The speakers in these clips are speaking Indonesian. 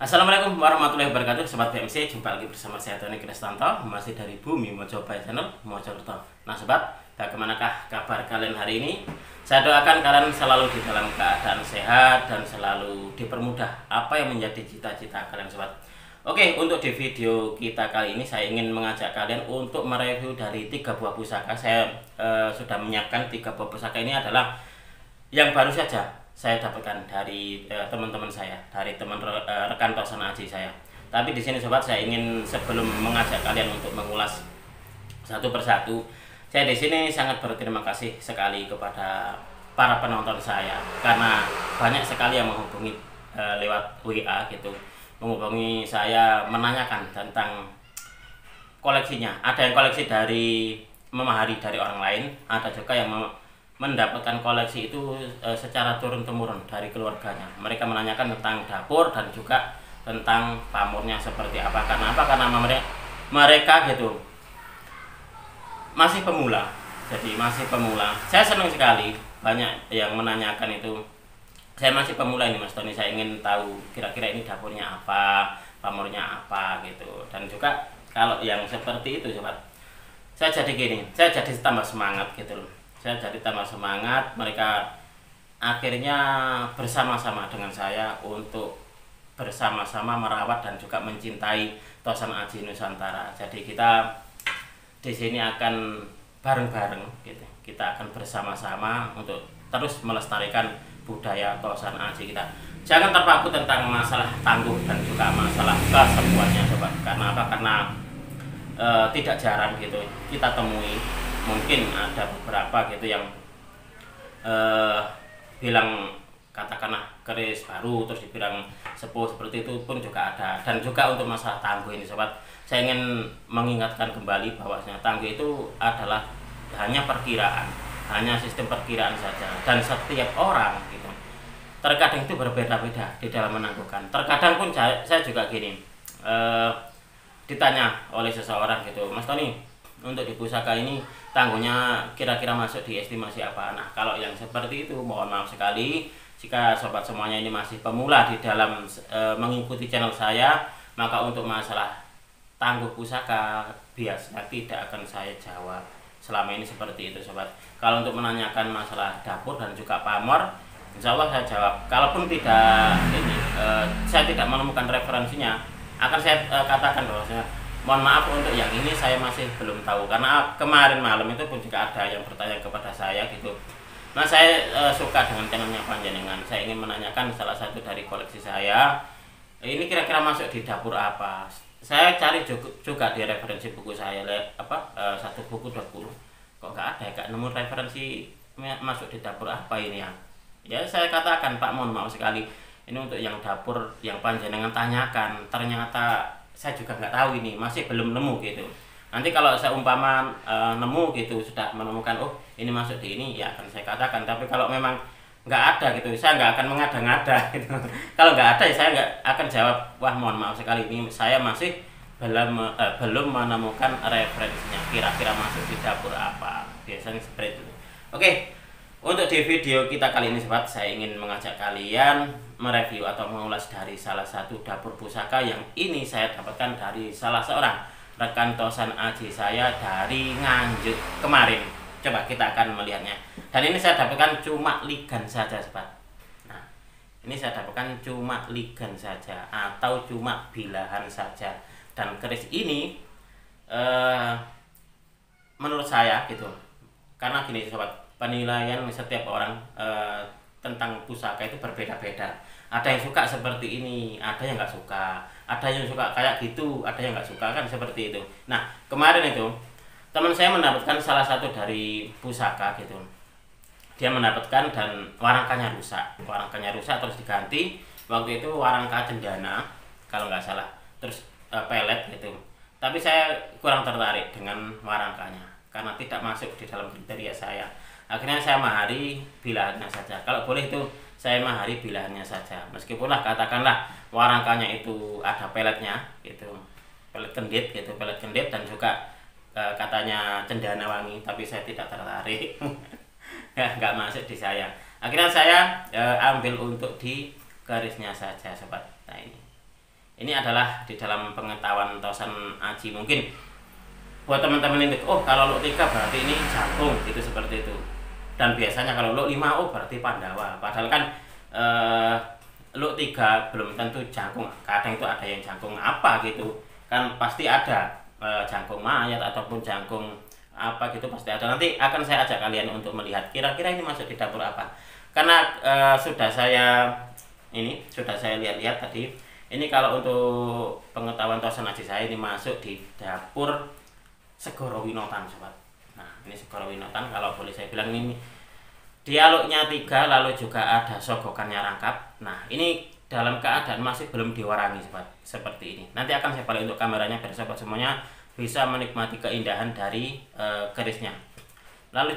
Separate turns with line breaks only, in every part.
Assalamualaikum warahmatullahi wabarakatuh, Sobat BMC. Jumpa lagi bersama saya Tony Kristanto, masih dari Bumi Mojokerto Channel Mojokerto. Nah sobat, bagaimanakah kabar kalian hari ini? Saya doakan kalian selalu di dalam keadaan sehat dan selalu dipermudah apa yang menjadi cita-cita kalian sobat. Oke, untuk di video kita kali ini saya ingin mengajak kalian untuk mereview dari 3 buah pusaka. Saya sudah menyiapkan 3 buah pusaka. Ini adalah yang baru saja saya dapatkan dari teman-teman saya, dari rekan Tosan Aji saya. Tapi di sini sobat, saya ingin sebelum mengajak kalian untuk mengulas satu persatu, saya di sini sangat berterima kasih sekali kepada para penonton saya karena banyak sekali yang menghubungi lewat WA gitu, menghubungi saya menanyakan tentang koleksinya. Ada yang koleksi dari memahari dari orang lain, ada juga yang mendapatkan koleksi itu secara turun-temurun dari keluarganya. Mereka menanyakan tentang dapur dan juga tentang pamornya seperti apa. Karena apa? Karena mereka gitu masih pemula. Jadi masih pemula. Saya senang sekali banyak yang menanyakan itu. Saya masih pemula ini Mas Tony. Saya ingin tahu kira-kira ini dapurnya apa, pamornya apa gitu. Dan juga kalau yang seperti itu sobat, saya jadi gini, saya jadi tambah semangat gitu loh. Saya jadi tambah semangat, mereka akhirnya bersama-sama dengan saya untuk bersama-sama merawat dan juga mencintai Tosan Aji Nusantara. Jadi kita di sini akan bareng-bareng gitu. Kita akan bersama-sama untuk terus melestarikan budaya Tosan Aji kita. Jangan terpaku tentang masalah tangguh dan juga masalah kesembuhannya sobat. Karena apa? Karena tidak jarang gitu kita temui, mungkin ada beberapa gitu yang bilang katakanlah keris baru terus dibilang sepuh, seperti itu pun juga ada. Dan juga untuk masalah tangguh ini sobat, saya ingin mengingatkan kembali bahwasanya tangguh itu adalah hanya perkiraan, hanya sistem perkiraan saja, dan setiap orang gitu terkadang itu berbeda-beda di dalam menangguhkan. Terkadang pun saya juga gini, ditanya oleh seseorang gitu, Mas Tony, untuk di pusaka ini tangguhnya kira-kira masuk di estimasi apa? Nah kalau yang seperti itu mohon maaf sekali jika sobat semuanya ini masih pemula di dalam mengikuti channel saya, maka untuk masalah tangguh pusaka biasanya tidak akan saya jawab selama ini seperti itu sobat. Kalau untuk menanyakan masalah dapur dan juga pamor, insya Allah saya jawab. Kalaupun tidak ini saya tidak menemukan referensinya, akan saya katakan bahwasanya mohon maaf untuk yang ini saya masih belum tahu, karena kemarin malam itu pun juga ada yang bertanya kepada saya gitu. Nah saya suka dengan channelnya Panjenengan. Saya ingin menanyakan salah satu dari koleksi saya ini kira-kira masuk di dapur apa. Saya cari juga di referensi buku saya, satu buku 20, kok nggak ada, nggak nemu referensi masuk di dapur apa ini ya. Ya saya katakan Pak, mohon maaf sekali, ini untuk yang dapur yang Panjenengan tanyakan ternyata saya juga nggak tahu, ini masih belum nemu gitu. Nanti kalau saya umpama nemu gitu, sudah menemukan oh ini masuk di ini, ya akan saya katakan. Tapi kalau memang nggak ada gitu, saya nggak akan mengada-ngada gitu. Kalau nggak ada ya saya nggak akan jawab, wah mohon maaf sekali ini saya masih belum menemukan referensinya kira-kira masuk di dapur apa. Biasanya seperti itu. Oke, untuk di video kita kali ini sobat, saya ingin mengajak kalian mereview atau mengulas dari salah satu dapur pusaka yang ini saya dapatkan dari salah seorang rekan Tosan Aji saya dari Nganjuk kemarin. Coba kita akan melihatnya. Dan ini saya dapatkan cuma ligan saja sobat. Nah, ini saya dapatkan cuma ligan saja atau cuma bilahan saja. Dan keris ini menurut saya gitu, karena gini sobat, penilaian setiap orang tentang pusaka itu berbeda-beda. Ada yang suka seperti ini, ada yang nggak suka, ada yang suka kayak gitu, ada yang nggak suka, kan seperti itu. Nah kemarin itu teman saya mendapatkan salah satu dari pusaka gitu, dia mendapatkan dan warangkanya rusak terus diganti. Waktu itu warangka cendana kalau nggak salah, terus pelet gitu. Tapi saya kurang tertarik dengan warangkanya karena tidak masuk di dalam kriteria saya. Akhirnya saya mahari bilahannya saja. Kalau boleh itu saya mahari bilahannya saja. Meskipun lah katakanlah warangkanya itu ada peletnya gitu, pelet kendit gitu, pelet kendit dan juga katanya cendana wangi, tapi saya tidak tertarik. Nggak masuk di saya. Akhirnya saya ambil untuk di garisnya saja sobat. Nah ini Ini adalah di dalam pengetahuan Tosan Aji. Mungkin buat teman-teman ini, oh kalau Luk 3 berarti ini jagung gitu, seperti itu. Dan biasanya kalau Luk 5, oh berarti Pandawa. Padahal kan Luk 3 belum tentu jagung. Kadang itu ada yang jagung apa gitu. Kan pasti ada jagung mayat ataupun jagung apa gitu, pasti ada. Nanti akan saya ajak kalian untuk melihat kira-kira ini masuk di dapur apa. Karena sudah saya lihat-lihat tadi. Ini kalau untuk pengetahuan Tosan Aji saya, ini masuk di dapur Segoro Winotan, sobat. Nah, ini Segoro Winotan, kalau boleh saya bilang ini dialognya 3, lalu juga ada sogokannya rangkap. Nah, ini dalam keadaan masih belum diwarangi, sobat, seperti ini. Nanti akan saya balik untuk kameranya biar sobat semuanya bisa menikmati keindahan dari kerisnya. Lalu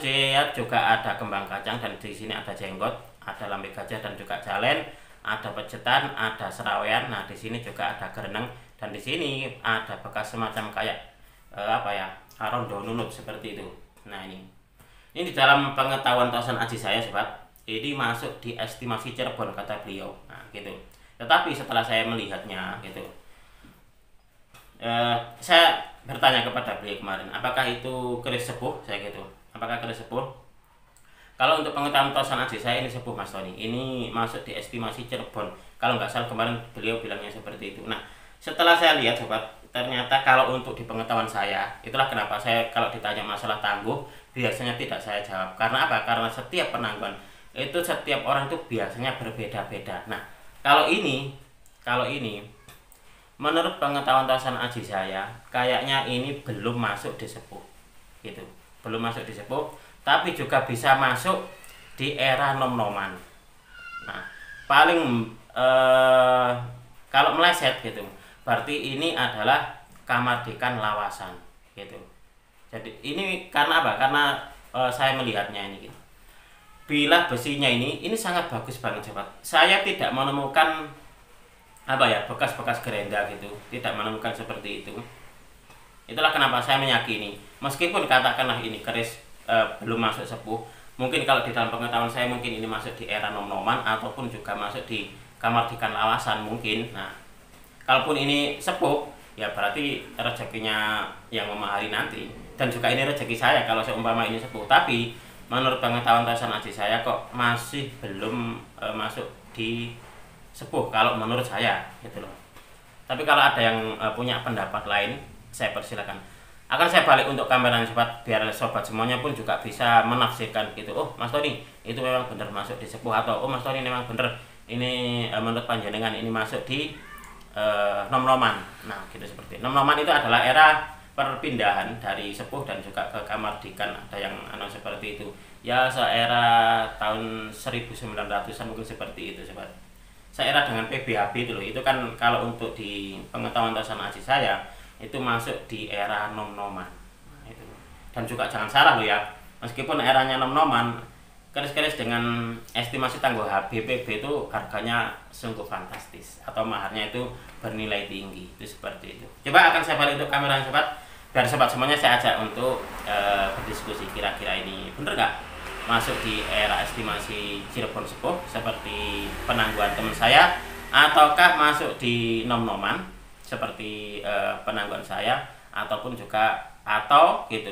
juga ada kembang kacang, dan di sini ada jenggot, ada lambe gajah dan juga jalen, ada pecetan, ada serawean. Nah, di sini juga ada gereneng, dan di sini ada bekas semacam kayak rondo nunut seperti itu. Nah, ini di dalam pengetahuan Tosan Aji saya, sobat, ini masuk di estimasi Cirebon, kata beliau. Nah, gitu. Tetapi setelah saya melihatnya, gitu, saya bertanya kepada beliau kemarin, apakah itu keris sepuh? Saya gitu, apakah keris sepuh? Kalau untuk pengetahuan Tosan Aji saya, ini sepuh, Mas Tony. Ini masuk di estimasi Cirebon. Kalau nggak salah kemarin beliau bilangnya seperti itu. Nah, setelah saya lihat, sobat, ternyata kalau untuk di pengetahuan saya, itulah kenapa saya kalau ditanya masalah tangguh, biasanya tidak saya jawab. Karena apa? Karena setiap penangguhan itu, setiap orang itu biasanya berbeda-beda. Nah, kalau ini menurut pengetahuan Tosan Aji saya, kayaknya ini belum masuk di sepuh, gitu. Belum masuk di sepuh, tapi juga bisa masuk di era nom-noman. Nah, paling kalau meleset gitu, berarti ini adalah kamardikan lawasan, gitu. Jadi ini karena apa? Karena saya melihatnya ini gitu. Bilah besinya ini sangat bagus banget, sobat. Saya tidak menemukan bekas-bekas gerenda gitu, tidak menemukan seperti itu. Itulah kenapa saya meyakini, meskipun katakanlah ini keris belum masuk sepuh, mungkin kalau di dalam pengetahuan saya mungkin ini masuk di era nom-noman ataupun juga masuk di kamardikan lawasan mungkin. Nah, kalaupun ini sepuh, ya berarti rezekinya yang memahari nanti, dan juga ini rezeki saya kalau seumpama ini sepuh. Tapi menurut pengetahuan Tosan Aji saya kok masih belum masuk di sepuh kalau menurut saya, gitu loh. Tapi kalau ada yang punya pendapat lain, saya persilakan. Akan saya balik untuk kameranya, sobat, biar sobat semuanya pun juga bisa menafsirkan gitu. Oh, Mas Tony itu memang benar masuk di sepuh, atau oh Mas Tony memang benar ini menurut panjenengan ini masuk di nom-noman. Nah, gitu, seperti nom-noman itu adalah era perpindahan dari sepuh dan juga ke kamardikan. Ada yang seperti itu. Ya, seera tahun 1900-an mungkin seperti itu, sobat. Seera dengan PBHB itu loh. Itu kan kalau untuk di pengetahuan Tosan Aji saya, itu masuk di era nom-noman. Nah, itu. Dan juga jangan salah loh ya, meskipun eranya nom-noman, keris-keris dengan estimasi tangguh HBPB itu harganya sungguh fantastis, atau maharnya itu bernilai tinggi, itu seperti itu. Coba akan saya balik untuk kamera, sobat, biar sobat semuanya saya ajak untuk berdiskusi, kira-kira ini bener nggak masuk di era estimasi Cirebon sepuh seperti penangguhan teman saya, ataukah masuk di nom-noman seperti penangguhan saya, ataupun juga gitu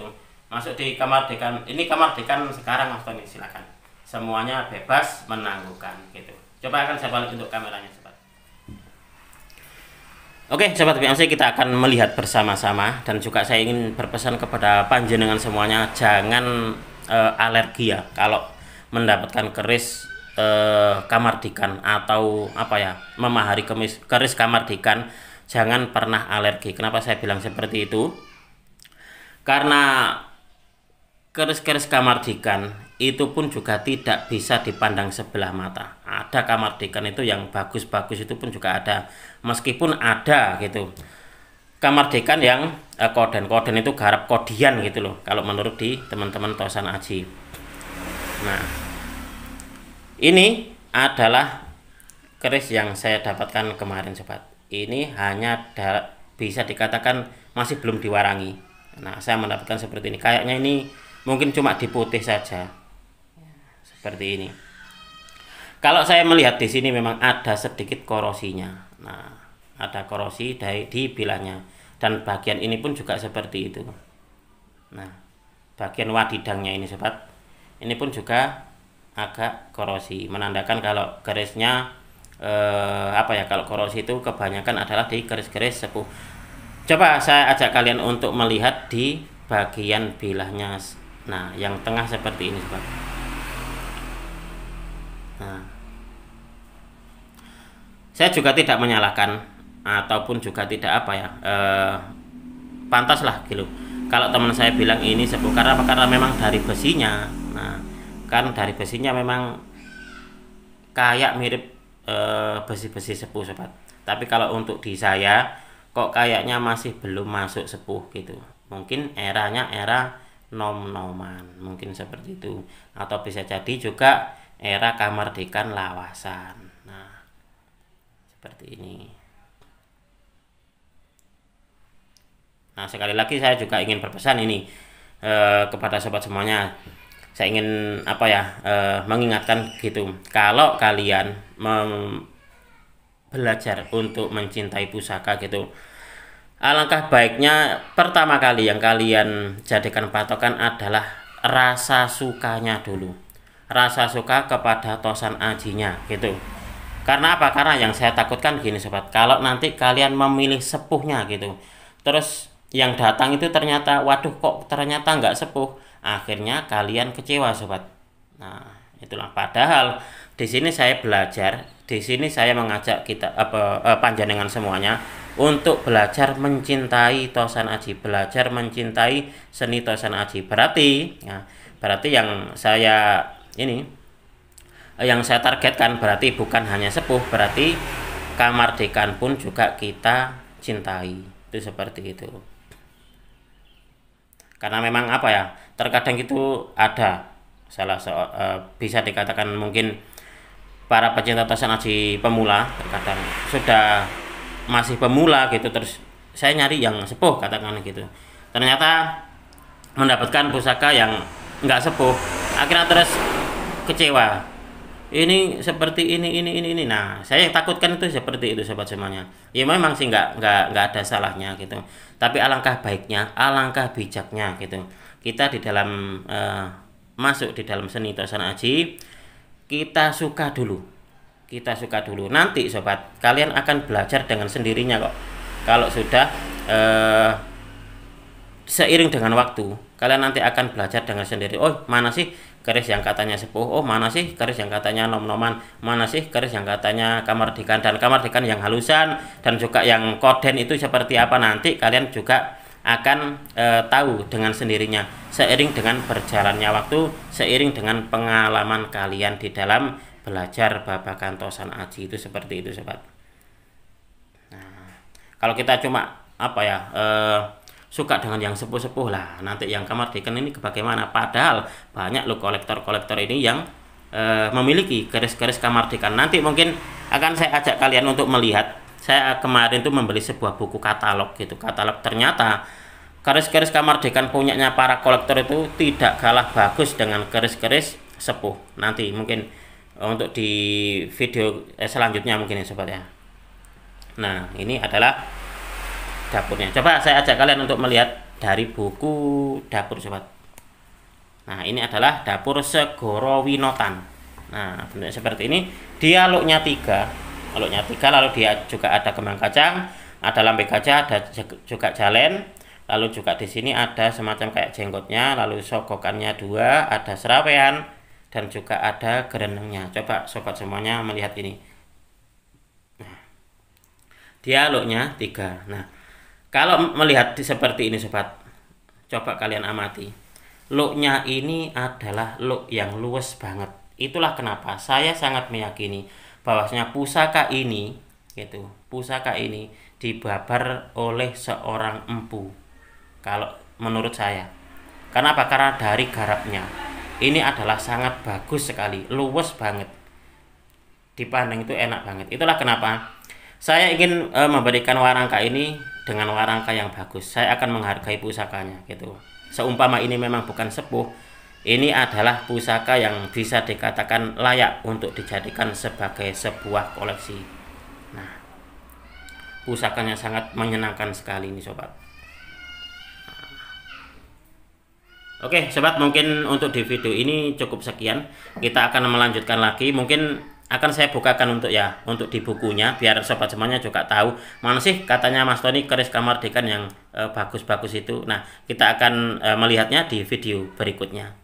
masuk di kamardikan. Ini kamardikan sekarang, Mas Tony, silakan, semuanya bebas menangguhkan, gitu. Coba akan saya balik untuk kameranya, sobat. Oke, sobat BMC, kita akan melihat bersama-sama, dan juga saya ingin berpesan kepada panjenengan semuanya, jangan alergi ya kalau mendapatkan keris kamardikan atau memahari keris kamardikan. Jangan pernah alergi. Kenapa saya bilang seperti itu? Karena keris-keris kamardikan itu pun juga tidak bisa dipandang sebelah mata. Ada kamardikan itu yang bagus-bagus, itu pun juga ada. Meskipun ada gitu, kamardikan yang koden itu garap kodian gitu loh, kalau menurut di teman-teman Tosan Aji. Nah, ini adalah keris yang saya dapatkan kemarin, sobat. Ini hanya bisa dikatakan masih belum diwarangi. Nah, saya mendapatkan seperti ini. Kayaknya ini mungkin cuma diputih saja, seperti ini. Kalau saya melihat di sini memang ada sedikit korosinya. Nah, ada korosi di bilahnya. Dan bagian ini pun juga seperti itu. Nah, bagian wadidangnya ini sobat, ini pun juga agak korosi, menandakan kalau kerisnya kalau korosi itu kebanyakan adalah di keris-keris sepuh. Coba saya ajak kalian untuk melihat di bagian bilahnya. Nah, yang tengah seperti ini sobat. Nah, saya juga tidak menyalahkan ataupun juga tidak pantas lah gitu kalau teman saya bilang ini sepuh, karena memang dari besinya. Nah, kan dari besinya memang kayak mirip besi-besi sepuh sobat. Tapi kalau untuk di saya kok kayaknya masih belum masuk sepuh gitu. Mungkin eranya era nom-noman, mungkin seperti itu, atau bisa jadi juga era kamardikan lawasan. Nah, seperti ini. Nah, sekali lagi saya juga ingin berpesan ini kepada sobat semuanya. Saya ingin mengingatkan gitu. Kalau kalian belajar untuk mencintai pusaka gitu, alangkah baiknya pertama kali yang kalian jadikan patokan adalah rasa sukanya dulu. Rasa suka kepada tosan ajinya gitu. Karena apa? Karena yang saya takutkan gini sobat, kalau nanti kalian memilih sepuhnya gitu, terus yang datang itu ternyata waduh kok ternyata nggak sepuh, akhirnya kalian kecewa sobat. Nah, itulah, padahal di sini saya belajar, di sini saya mengajak kita panjenengan semuanya untuk belajar mencintai tosan aji, belajar mencintai seni tosan aji. Berarti yang saya targetkan berarti bukan hanya sepuh, berarti kamardikan pun juga kita cintai. Itu seperti itu. Karena memang terkadang itu ada bisa dikatakan mungkin para pecinta tosan aji pemula terkadang sudah masih pemula gitu, terus saya nyari yang sepuh katakan gitu, ternyata mendapatkan pusaka yang nggak sepuh, akhirnya terus kecewa, ini seperti ini. Nah, saya takutkan itu seperti itu sobat semuanya. Ya memang sih nggak ada salahnya gitu, tapi alangkah baiknya, alangkah bijaknya gitu, kita di dalam masuk di dalam seni tosan aji, kita suka dulu. Nanti sobat, kalian akan belajar dengan sendirinya kok. Kalau sudah seiring dengan waktu, kalian nanti akan belajar dengan sendiri. Oh, mana sih keris yang katanya sepuh, oh mana sih keris yang katanya nom-noman, mana sih keris yang katanya kamardikan, dan kamardikan yang halusan dan juga yang koden itu seperti apa. Nanti kalian juga akan tahu dengan sendirinya seiring dengan berjalannya waktu, seiring dengan pengalaman kalian di dalam belajar babakan tosan aji itu seperti itu sobat. Nah, kalau kita cuma suka dengan yang sepuh-sepuh lah, nanti yang kamardikan ini bagaimana? Padahal banyak loh kolektor-kolektor ini yang memiliki keris-keris kamardikan. Nanti mungkin akan saya ajak kalian untuk melihat. Saya kemarin tuh membeli sebuah buku katalog gitu. Katalog, ternyata keris-keris kamardikan punyanya para kolektor itu tidak kalah bagus dengan keris-keris sepuh. Nanti mungkin untuk di video selanjutnya mungkin ya sobat ya. Nah, ini adalah dapurnya. Coba saya ajak kalian untuk melihat dari buku dapur sobat. Nah, ini adalah dapur Segoro Winotan. Nah, bentuknya seperti ini. Dia looknya 3, lalu dia juga ada kembang kacang, ada lambe gajah, ada juga jalen. Lalu juga di sini ada semacam kayak jenggotnya, lalu sogokannya 2, ada serawean, dan juga ada gerenengnya. Coba sobat semuanya melihat ini. Nah, dia looknya 3. Nah, kalau melihat seperti ini sobat, coba kalian amati. Looknya ini adalah look yang luwes banget. Itulah kenapa saya sangat meyakini bahwasanya pusaka ini dibabar oleh seorang empu. Kalau menurut saya. Kenapa? Karena dari garapnya. Ini adalah sangat bagus sekali, luwes banget. Dipandang itu enak banget. Itulah kenapa saya ingin memberikan warangka ini dengan warangka yang bagus. Saya akan menghargai pusakanya gitu. Seumpama ini memang bukan sepuh, ini adalah pusaka yang bisa dikatakan layak untuk dijadikan sebagai sebuah koleksi. Nah, pusakanya sangat menyenangkan sekali ini sobat. Oke sobat, mungkin untuk di video ini cukup sekian. Kita akan melanjutkan lagi, mungkin akan saya bukakan untuk di bukunya, biar sobat semuanya juga tahu mana sih katanya Mas Tony keris Kamardikan yang bagus-bagus itu. Nah, kita akan melihatnya di video berikutnya.